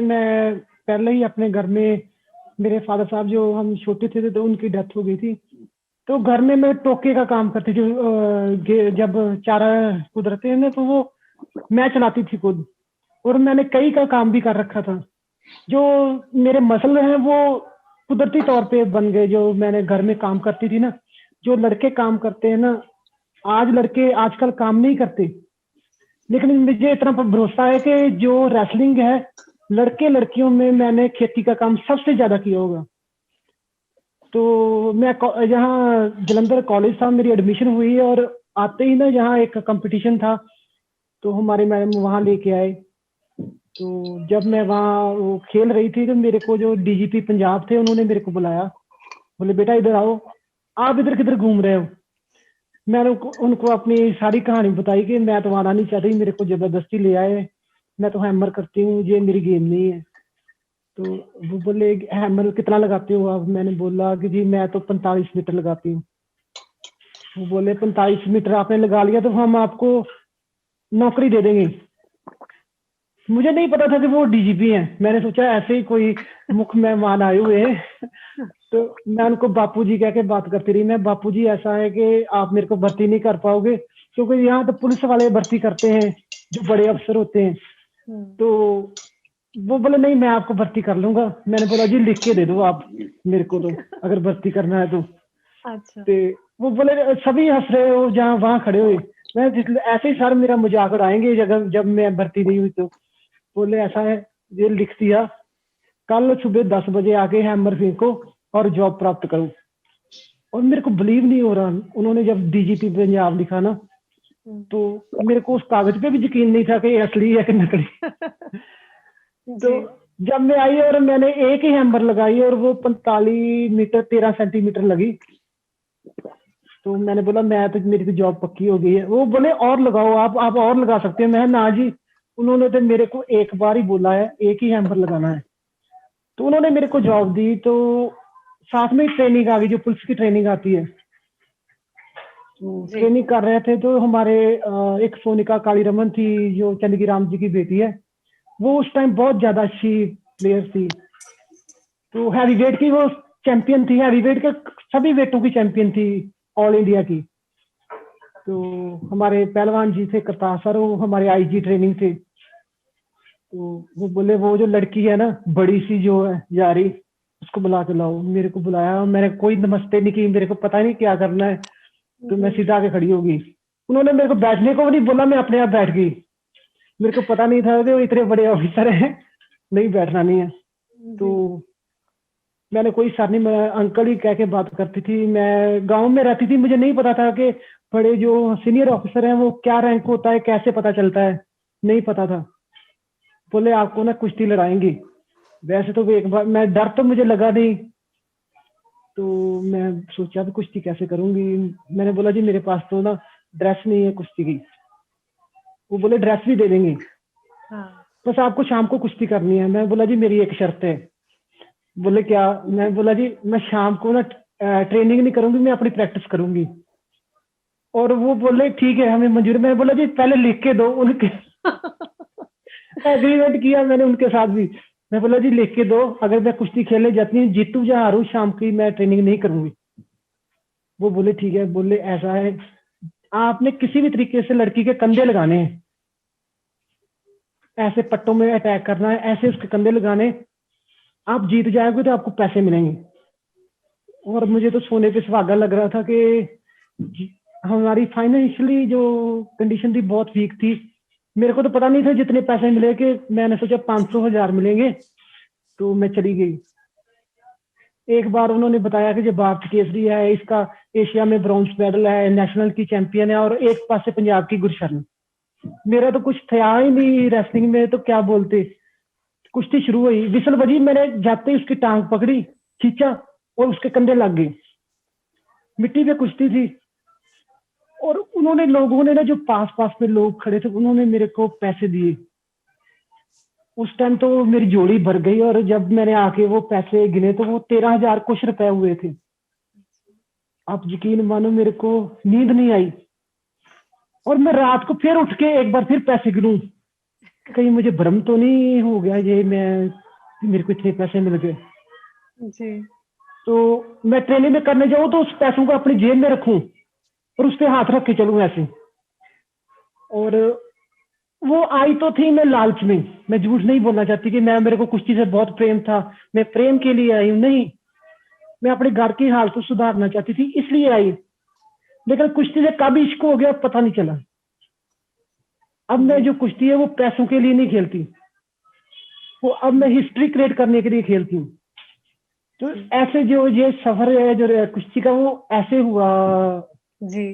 मैं पहले ही अपने घर में, मेरे फादर साहब जो हम छोटे थे तो उनकी डेथ हो गई थी। तो घर में मैं टोके का काम करती थी, जब चारा कुदरते हैं ना तो वो मैं चलाती थी खुद। और मैंने कई का काम भी कर रखा था। जो मेरे मसल हैं वो कुदरती तौर पे बन गए, जो मैंने घर में काम करती थी ना। जो लड़के काम करते हैं ना, आज लड़के आजकल काम नहीं करते, लेकिन मुझे इतना भरोसा है कि जो रेसलिंग है, लड़के लड़कियों में मैंने खेती का काम सबसे ज्यादा किया होगा। तो मैं यहाँ जलंधर कॉलेज था, मेरी एडमिशन हुई और आते ही ना यहाँ एक कंपटीशन था, तो हमारे मैडम वहाँ लेके आए। तो जब मैं वहाँ वो खेल रही थी तो मेरे को जो डीजीपी पंजाब थे उन्होंने मेरे को बुलाया, बोले बेटा इधर आओ, आप इधर किधर घूम रहे हो। मैंने उनको अपनी सारी कहानी बताई कि मैं तो आना नहीं चाहती, मेरे को जबरदस्ती ले आए, मैं तो हैमर करती हूँ, ये मेरी गेम नहीं है। तो वो बोले हैमर कितना लगाते हो आप। मैंने बोला कि जी मैं तो 45 मीटर लगाती हूँ। वो बोले 45 मीटर आपने लगा लिया तो हम आपको नौकरी दे देंगे। मुझे नहीं पता था कि वो डीजीपी हैं, मैंने सोचा ऐसे ही कोई मुख्य मेहमान आए हुए हैं। तो मैं उनको बापूजी कह के बात करती रही, मैं बापूजी ऐसा है कि आप मेरे को भर्ती नहीं कर पाओगे, क्योंकि यहाँ तो पुलिस वाले भर्ती करते हैं जो बड़े अफसर होते हैं। तो वो बोले नहीं मैं आपको भर्ती कर लूंगा। मैंने बोला जी लिख के दे दो आप मेरे को, तो अगर भर्ती करना है तो। अच्छा। ते वो बोले सभी हंस रहे हो जहाँ वहां खड़े हुए। मैं ऐसे ही सर मेरा मजाक उड़ाएंगे जब मैं भर्ती नहीं हुई तो। बोले ऐसा है, ये लिख दिया, कल सुबह 10 बजे आके हैमर फेंको और जॉब प्राप्त करो। और मेरे को बिलीव नहीं हो रहा, उन्होंने जब डीजीपी पंजाब लिखा ना, तो मेरे को उस कागज पे भी यकीन नहीं था कि असली है कि नकली। तो जब मैं आई और मैंने एक ही हैमर लगाई और वो 45 मीटर 13 सेंटीमीटर लगी, तो मैंने बोला मैं तो मेरी तो जॉब पक्की हो गई है। वो बोले और लगाओ आप और लगा सकते हैं। मैं ना जी, उन्होंने तो मेरे को एक बार ही बोला है एक ही हैमर लगाना है। तो उन्होंने मेरे को जॉब दी। तो साथ में ट्रेनिंग आ गई, जो पुलिस की ट्रेनिंग आती है, तो ट्रेनिंग कर रहे थे। तो हमारे एक सोनिका काली रमन थी जो चंदगी राम जी की बेटी है, वो उस टाइम बहुत ज्यादा अच्छी प्लेयर थी। तो हैवी वेट की वो चैंपियन थी, हैवी वेट के सभी वेटों की चैंपियन थी ऑल इंडिया की। तो हमारे पहलवान जी थे करतार सर, वो हमारे आईजी ट्रेनिंग थे। तो वो बोले वो जो लड़की है ना बड़ी सी जो है यारी, उसको बुला के लाओ। मेरे को बुलाया, मैंने कोई नमस्ते नहीं की, मेरे को पता नहीं क्या करना है। तो मैं सीधा आके खड़ी होगी। उन्होंने मेरे को बैठने को भी नहीं बोला, मैं अपने आप बैठ गई। मेरे को पता नहीं था कि वो इतने बड़े ऑफिसर हैं, नहीं बैठना नहीं है। तो मैंने कोई सर नहीं, मैं अंकल ही कह के बात करती थी। मैं गांव में रहती थी, मुझे नहीं पता था कि बड़े जो सीनियर ऑफिसर हैं वो क्या रैंक होता है, कैसे पता चलता है, नहीं पता था। बोले आपको ना कुश्ती लड़ाएंगे। वैसे तो एक बार मैं डर तो मुझे लगा नहीं, तो मैं सोचा भी कुश्ती कैसे करूंगी। मैंने बोला जी मेरे पास तो ना ड्रेस नहीं है कुश्ती की। वो बोले ड्रेस भी दे देंगे, बस आपको शाम को कुश्ती करनी है। मैं बोला जी मेरी एक शर्त है। बोले क्या। मैं बोला जी मैं शाम को ना ट्रेनिंग नहीं करूंगी, मैं अपनी प्रैक्टिस करूंगी। और वो बोले ठीक है हमें मंजूर। मैं बोला जी पहले लिख के दो उनके। एग्रीमेंट किया मैंने उनके साथ भी। मैं बोला जी लिख के दो, अगर मैं कुश्ती खेलने जाती हूँ जीतू या हारू शाम की मैं ट्रेनिंग नहीं करूंगी। वो बोले ठीक है। बोले ऐसा है आपने किसी भी तरीके से लड़की के कंधे लगाने हैं, ऐसे पट्टों में अटैक करना है, ऐसे उसके कंधे लगाने, आप जीत जाओगे तो आपको पैसे मिलेंगे। और मुझे तो सोने पे सुहागा लग रहा था कि हमारी फाइनेंशियली जो कंडीशन थी बहुत वीक थी। मेरे को तो पता नहीं था जितने पैसे मिले, कि मैंने सोचा 500,000 मिलेंगे। तो मैं चली गई। एक बार उन्होंने बताया कि जो भारत केसरी है, इसका एशिया में ब्रॉन्ज मेडल है, नेशनल की चैंपियन है, और एक पास से पंजाब की गुरशरण। मेरा तो कुछ था ही नहीं रेसलिंग में, तो क्या बोलते। कुश्ती शुरू हुई, विसल बजी, मैंने जाते ही उसकी टांग पकड़ी, खींचा और उसके कंधे लग गए। मिट्टी पे कुश्ती थी। और उन्होंने लोगों ने ना जो पास पास में लोग खड़े थे उन्होंने मेरे को पैसे दिए। उस टाइम तो मेरी जोड़ी भर गई। और जब मैंने आके वो पैसे गिने तो वो 13,000 कुछ रुपए हुए थे। आप यकीन मानो मेरे को नींद नहीं आई। और मैं रात को फिर उठ के एक बार फिर पैसे गिनूं। कहीं मुझे भ्रम तो नहीं हो गया ये मैं मेरे को इतने पैसे मिल गए। जी। तो मैं ट्रेनिंग में करने जाऊँ तो उस पैसों को अपनी जेब में रखूं और उस पे हाथ रख के चलूं ऐसे। और वो आई तो थी मैं लालच में, मैं झूठ नहीं बोलना चाहती कि मैं मेरे को कुश्ती से बहुत प्रेम था, मैं प्रेम के लिए आई हूँ, नहीं। मैं अपने घर की हालत को सुधारना चाहती थी इसलिए आई। लेकिन कुश्ती से कब इश्क हो गया पता नहीं चला। अब मैं जी। जो कुश्ती है वो पैसों के लिए नहीं खेलती, वो अब मैं हिस्ट्री क्रिएट करने के लिए खेलती हूँ। तो जी। ऐसे जो ये सफर है जो कुश्ती का वो ऐसे हुआ। जी।